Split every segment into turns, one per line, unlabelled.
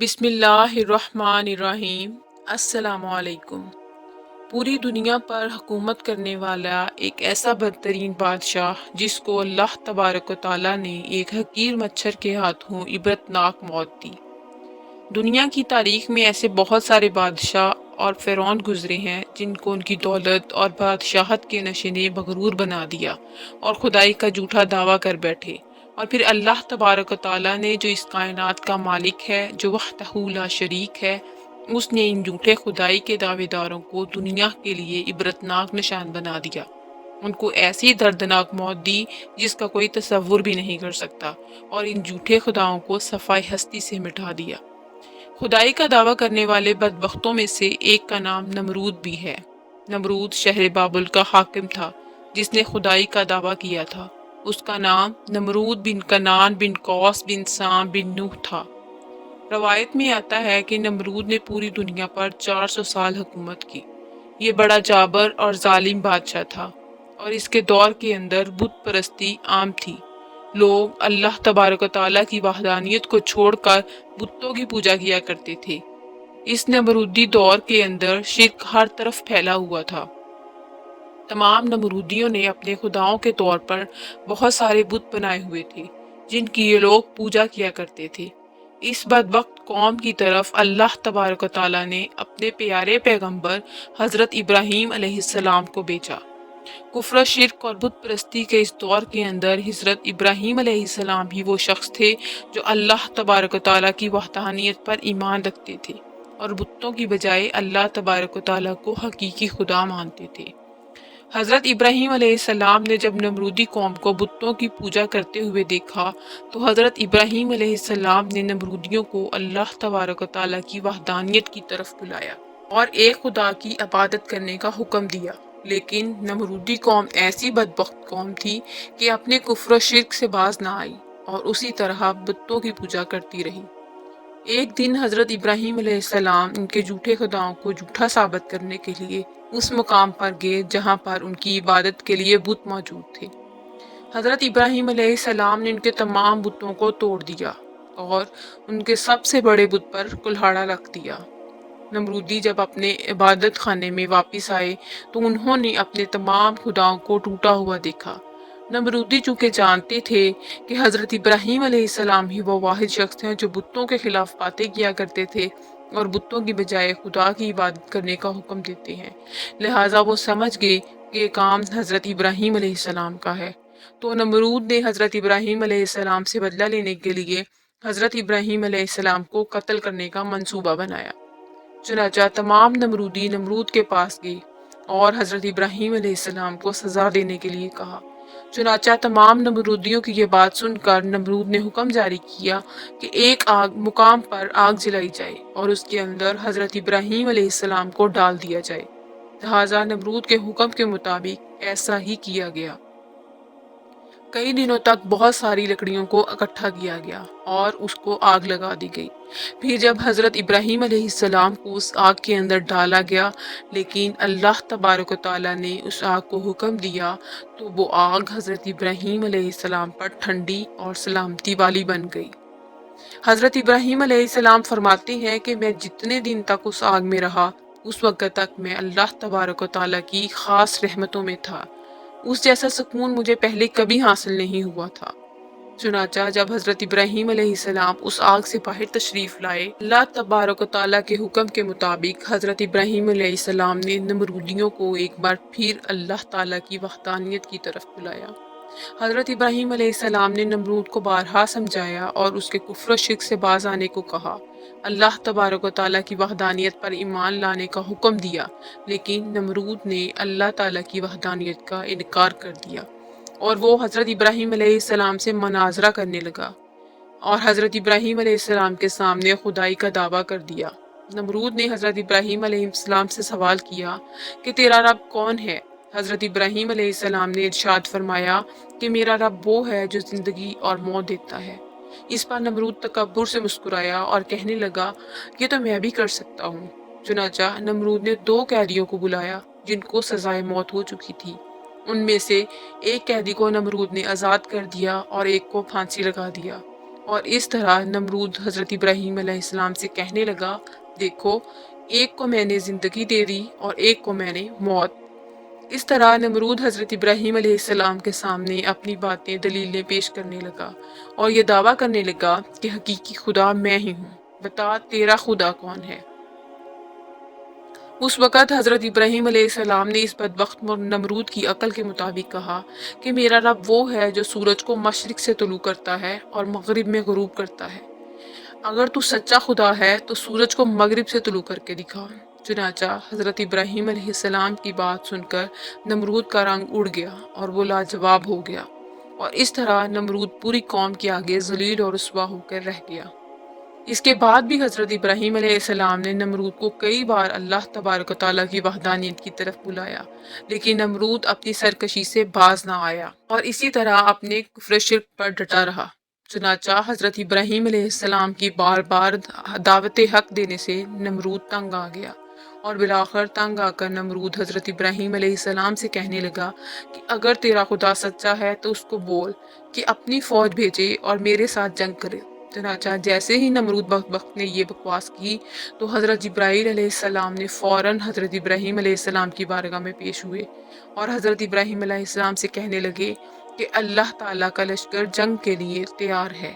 بسم اللہ الرحمن الرحیم۔ السلام علیکم۔ پوری دنیا پر حکومت کرنے والا ایک ایسا بدترین بادشاہ جس کو اللہ تبارک و تعالیٰ نے ایک حقیر مچھر کے ہاتھوں عبرتناک موت دی۔ دنیا کی تاریخ میں ایسے بہت سارے بادشاہ اور فرعون گزرے ہیں جن کو ان کی دولت اور بادشاہت کے نشے نے مغرور بنا دیا اور خدائی کا جھوٹا دعویٰ کر بیٹھے، اور پھر اللہ تبارک و تعالیٰ نے جو اس کائنات کا مالک ہے، جو وحدہ لا شریک ہے، اس نے ان جھوٹے خدائی کے دعوے داروں کو دنیا کے لیے عبرتناک نشان بنا دیا۔ ان کو ایسی دردناک موت دی جس کا کوئی تصور بھی نہیں کر سکتا، اور ان جھوٹے خداؤں کو صفائی ہستی سے مٹا دیا۔ خدائی کا دعویٰ کرنے والے بدبختوں میں سے ایک کا نام نمرود بھی ہے۔ نمرود شہر بابل کا حاکم تھا جس نے خدائی کا دعویٰ کیا تھا۔ اس کا نام نمرود بن کنان بن کوس بن سام بن نوح تھا۔ روایت میں آتا ہے کہ نمرود نے پوری دنیا پر 400 سال حکومت کی۔ یہ بڑا جابر اور ظالم بادشاہ تھا، اور اس کے دور کے اندر بت پرستی عام تھی۔ لوگ اللہ تبارک و تعالیٰ کی وحدانیت کو چھوڑ کر بتوں کی پوجا کیا کرتے تھے۔ اس نمرودی دور کے اندر شرک ہر طرف پھیلا ہوا تھا۔ تمام نمرودیوں نے اپنے خداؤں کے طور پر بہت سارے بت بنائے ہوئے تھے جن کی یہ لوگ پوجا کیا کرتے تھے۔ اس بدبخت قوم کی طرف اللہ تبارک و تعالیٰ نے اپنے پیارے پیغمبر حضرت ابراہیم علیہ السلام کو بھیجا۔ کفر، شرک اور بت پرستی کے اس دور کے اندر حضرت ابراہیم علیہ السلام ہی وہ شخص تھے جو اللہ تبارک و تعالیٰ کی وحدانیت پر ایمان رکھتے تھے اور بتوں کی بجائے اللہ تبارک و تعالیٰ کو حقیقی خدا مانتے تھے۔ حضرت ابراہیم علیہ السلام نے جب نمرودی قوم کو بتوں کی پوجا کرتے ہوئے دیکھا تو حضرت ابراہیم علیہ السلام نے نمرودیوں کو اللہ تبارک و تعالیٰ کی وحدانیت کی طرف بلایا اور ایک خدا کی عبادت کرنے کا حکم دیا۔ لیکن نمرودی قوم ایسی بدبخت قوم تھی کہ اپنے کفر و شرک سے باز نہ آئی اور اسی طرح بتوں کی پوجا کرتی رہی۔ ایک دن حضرت ابراہیم علیہ السلام ان کے جھوٹے خداؤں کو جھوٹا ثابت کرنے کے لیے اس مقام پر گئے جہاں پر ان کی عبادت کے لیے بت موجود تھے۔ حضرت ابراہیم علیہ السلام نے ان کے تمام بتوں کو توڑ دیا اور ان کے سب سے بڑے بت پر کلہاڑا رکھ دیا۔ نمرودی جب اپنے عبادت خانے میں واپس آئے تو انہوں نے اپنے تمام خداؤں کو ٹوٹا ہوا دیکھا۔ نمرودی چونکہ جانتے تھے کہ حضرت ابراہیم علیہ السلام ہی وہ واحد شخص ہیں جو بتوں کے خلاف باتیں کیا کرتے تھے اور بتوں کی بجائے خدا کی عبادت کرنے کا حکم دیتے ہیں، لہٰذا وہ سمجھ گئے کہ یہ کام حضرت ابراہیم علیہ السلام کا ہے۔ تو نمرود نے حضرت ابراہیم علیہ السلام سے بدلہ لینے کے لیے حضرت ابراہیم علیہ السلام کو قتل کرنے کا منصوبہ بنایا۔ چنانچہ تمام نمرودی نمرود کے پاس گئے اور حضرت ابراہیم علیہ السلام کو سزا دینے کے لیے کہا۔ چنانچہ تمام نمرودیوں کی یہ بات سن کر نمرود نے حکم جاری کیا کہ ایک مقام پر آگ جلائی جائے اور اس کے اندر حضرت ابراہیم علیہ السلام کو ڈال دیا جائے۔ لہٰذا نمرود کے حکم کے مطابق ایسا ہی کیا گیا۔ کئی دنوں تک بہت ساری لکڑیوں کو اکٹھا کیا گیا اور اس کو آگ لگا دی گئی۔ پھر جب حضرت ابراہیم علیہ السلام کو اس آگ کے اندر ڈالا گیا لیکن اللہ تبارک و تعالیٰ نے اس آگ کو حکم دیا تو وہ آگ حضرت ابراہیم علیہ السلام پر ٹھنڈی اور سلامتی والی بن گئی۔ حضرت ابراہیم علیہ السلام فرماتے ہیں کہ میں جتنے دن تک اس آگ میں رہا اس وقت تک میں اللہ تبارک و تعالیٰ کی خاص رحمتوں میں تھا۔ اس جیسا سکون مجھے پہلے کبھی حاصل نہیں ہوا تھا۔ چنانچہ جب حضرت ابراہیم علیہ السلام اس آگ سے باہر تشریف لائے، اللہ تبارک و تعالیٰ کے حکم کے مطابق حضرت ابراہیم علیہ السلام نے نمرودیوں کو ایک بار پھر اللہ تعالیٰ کی وحدانیت کی طرف بلایا۔ حضرت ابراہیم علیہ السلام نے نمرود کو بارہا سمجھایا اور اس کے کفر و شرک سے باز آنے کو کہا۔ اللہ تبارک و تعالیٰ کی وحدانیت پر ایمان لانے کا حکم دیا، لیکن نمرود نے اللہ تعالیٰ کی وحدانیت کا انکار کر دیا اور وہ حضرت ابراہیم علیہ السلام سے مناظرہ کرنے لگا اور حضرت ابراہیم علیہ السلام کے سامنے خدائی کا دعویٰ کر دیا۔ نمرود نے حضرت ابراہیم علیہ السلام سے سوال کیا کہ تیرا رب کون ہے؟ حضرت ابراہیم علیہ السلام نے ارشاد فرمایا کہ میرا رب وہ ہے جو زندگی اور موت دیتا ہے۔ اس پر نمرود تکبر سے مسکرایا اور کہنے لگا یہ تو میں بھی کر سکتا ہوں۔ چنانچہ نمرود نے 2 قیدیوں کو بلایا جن کو سزائے موت ہو چکی تھی۔ ان میں سے ایک قیدی کو نمرود نے آزاد کر دیا اور ایک کو پھانسی لگا دیا اور اس طرح نمرود حضرت ابراہیم علیہ السلام سے کہنے لگا، دیکھو، ایک کو میں نے زندگی دے دی اور ایک کو میں نے موت۔ اس طرح نمرود حضرت ابراہیم علیہ السلام کے سامنے اپنی باتیں دلیلیں پیش کرنے لگا اور یہ دعویٰ کرنے لگا کہ حقیقی خدا میں ہی ہوں، بتا تیرا خدا کون ہے؟ اس وقت حضرت ابراہیم علیہ السلام نے اس بدبخت نمرود کی عقل کے مطابق کہا کہ میرا رب وہ ہے جو سورج کو مشرق سے طلوع کرتا ہے اور مغرب میں غروب کرتا ہے۔ اگر تو سچا خدا ہے تو سورج کو مغرب سے طلوع کر کے دکھا۔ چنانچہ حضرت ابراہیم علیہ السلام کی بات سن کر نمرود کا رنگ اڑ گیا اور وہ لاجواب ہو گیا، اور اس طرح نمرود پوری قوم کے آگے ذلیل اور رسوا ہو کر رہ گیا۔ اس کے بعد بھی حضرت ابراہیم علیہ السلام نے نمرود کو کئی بار اللہ تبارک و تعالیٰ کی وحدانیت کی طرف بلایا، لیکن نمرود اپنی سرکشی سے باز نہ آیا اور اسی طرح اپنے کفر شرک پر ڈٹا رہا۔ چنانچہ حضرت ابراہیم علیہ السلام کی بار بار دعوت حق دینے سے نمرود تنگ آ گیا، اور بالآخر تنگ آ کر نمرود حضرت ابراہیم علیہ السلام سے کہنے لگا کہ اگر تیرا خدا سچا ہے تو اس کو بول کہ اپنی فوج بھیجے اور میرے ساتھ جنگ کرے۔ چنانچہ جیسے ہی نمرود بدبخت نے یہ بکواس کی تو حضرت جبرائیل علیہ السلام نے فوراً حضرت ابراہیم علیہ السلام کی بارگاہ میں پیش ہوئے اور حضرت ابراہیم علیہ السلام سے کہنے لگے کہ اللہ تعالیٰ کا لشکر جنگ کے لیے تیار ہے۔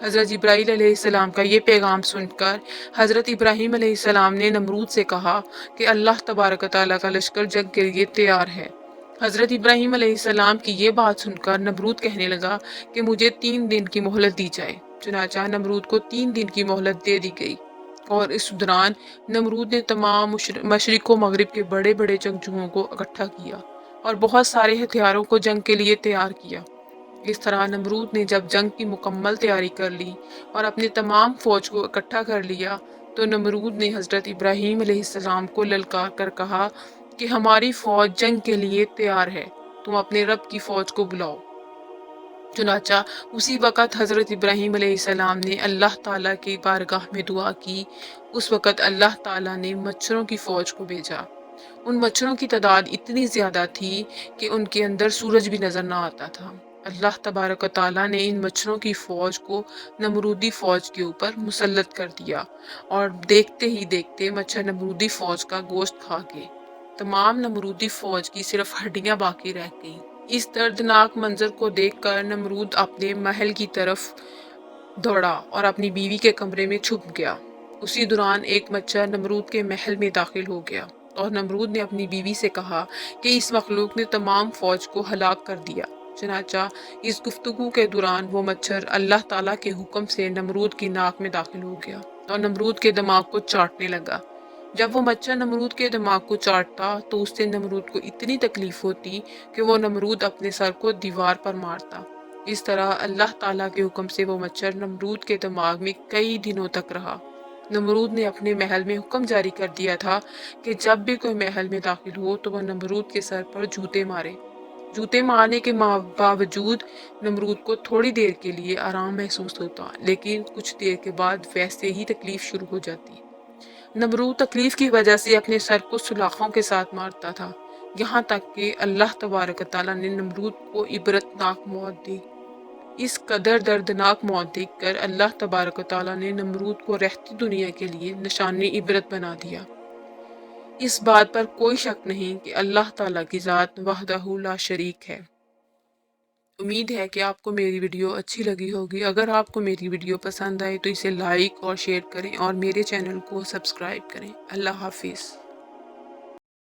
حضرت جبرائیل علیہ السلام کا یہ پیغام سن کر حضرت ابراہیم علیہ السلام نے نمرود سے کہا کہ اللہ تبارک و تعالیٰ کا لشکر جنگ کے لیے تیار ہے۔ حضرت ابراہیم علیہ السلام کی یہ بات سن کر نمرود کہنے لگا کہ مجھے 3 دن کی مہلت دی جائے۔ چنانچہ نمرود کو 3 دن کی مہلت دے دی گئی، اور اس دوران نمرود نے تمام مشرق و مغرب کے بڑے بڑے جنگجوؤں کو اکٹھا کیا اور بہت سارے ہتھیاروں کو جنگ کے لیے تیار کیا۔ اس طرح نمرود نے جب جنگ کی مکمل تیاری کر لی اور اپنے تمام فوج کو اکٹھا کر لیا تو نمرود نے حضرت ابراہیم علیہ السلام کو للکار کر کہا کہ ہماری فوج جنگ کے لیے تیار ہے، تم اپنے رب کی فوج کو بلاؤ۔ چنانچہ اسی وقت حضرت ابراہیم علیہ السلام نے اللہ تعالیٰ کی بارگاہ میں دعا کی۔ اس وقت اللہ تعالیٰ نے مچھروں کی فوج کو بھیجا۔ ان مچھروں کی تعداد اتنی زیادہ تھی کہ ان کے اندر سورج بھی نظر نہ آتا تھا۔ اللہ تبارک و تعالیٰ نے ان مچھروں کی فوج کو نمرودی فوج کے اوپر مسلط کر دیا، اور دیکھتے ہی دیکھتے مچھر نمرودی فوج کا گوشت کھا گئے۔ تمام نمرودی فوج کی صرف ہڈیاں باقی رہ گئیں۔ اس دردناک منظر کو دیکھ کر نمرود اپنے محل کی طرف دوڑا اور اپنی بیوی کے کمرے میں چھپ گیا۔ اسی دوران ایک مچھر نمرود کے محل میں داخل ہو گیا اور نمرود نے اپنی بیوی سے کہا کہ اس مخلوق نے تمام فوج کو ہلاک کر دیا۔ چنانچہ اس گفتگو کے دوران وہ مچھر اللہ تعالیٰ کے حکم سے نمرود کی ناک میں داخل ہو گیا اور نمرود کے دماغ کو چاٹنے لگا۔ جب وہ مچھر نمرود کے دماغ کو چاٹتا تو اس سے نمرود کو اتنی تکلیف ہوتی کہ وہ نمرود اپنے سر کو دیوار پر مارتا۔ اس طرح اللہ تعالیٰ کے حکم سے وہ مچھر نمرود کے دماغ میں کئی دنوں تک رہا۔ نمرود نے اپنے محل میں حکم جاری کر دیا تھا کہ جب بھی کوئی محل میں داخل ہو تو وہ نمرود کے سر پر جوتے مارے۔ جوتے مارنے کے باوجود نمرود کو تھوڑی دیر کے لیے آرام محسوس ہوتا، لیکن کچھ دیر کے بعد ویسے ہی تکلیف شروع ہو جاتی۔ نمرود تکلیف کی وجہ سے اپنے سر کو سلاخوں کے ساتھ مارتا تھا، یہاں تک کہ اللہ تبارک تعالیٰ نے نمرود کو عبرتناک موت دی۔ اس قدر دردناک موت دیکھ کر اللہ تبارک تعالیٰ نے نمرود کو رہتی دنیا کے لیے نشانی عبرت بنا دیا۔ اس بات پر کوئی شک نہیں کہ اللہ تعالیٰ کی ذات وحدہ لا شریک ہے۔ امید ہے کہ آپ کو میری ویڈیو اچھی لگی ہوگی۔ اگر آپ کو میری ویڈیو پسند آئے تو اسے لائک اور شیئر کریں اور میرے چینل کو سبسکرائب کریں۔ اللہ حافظ۔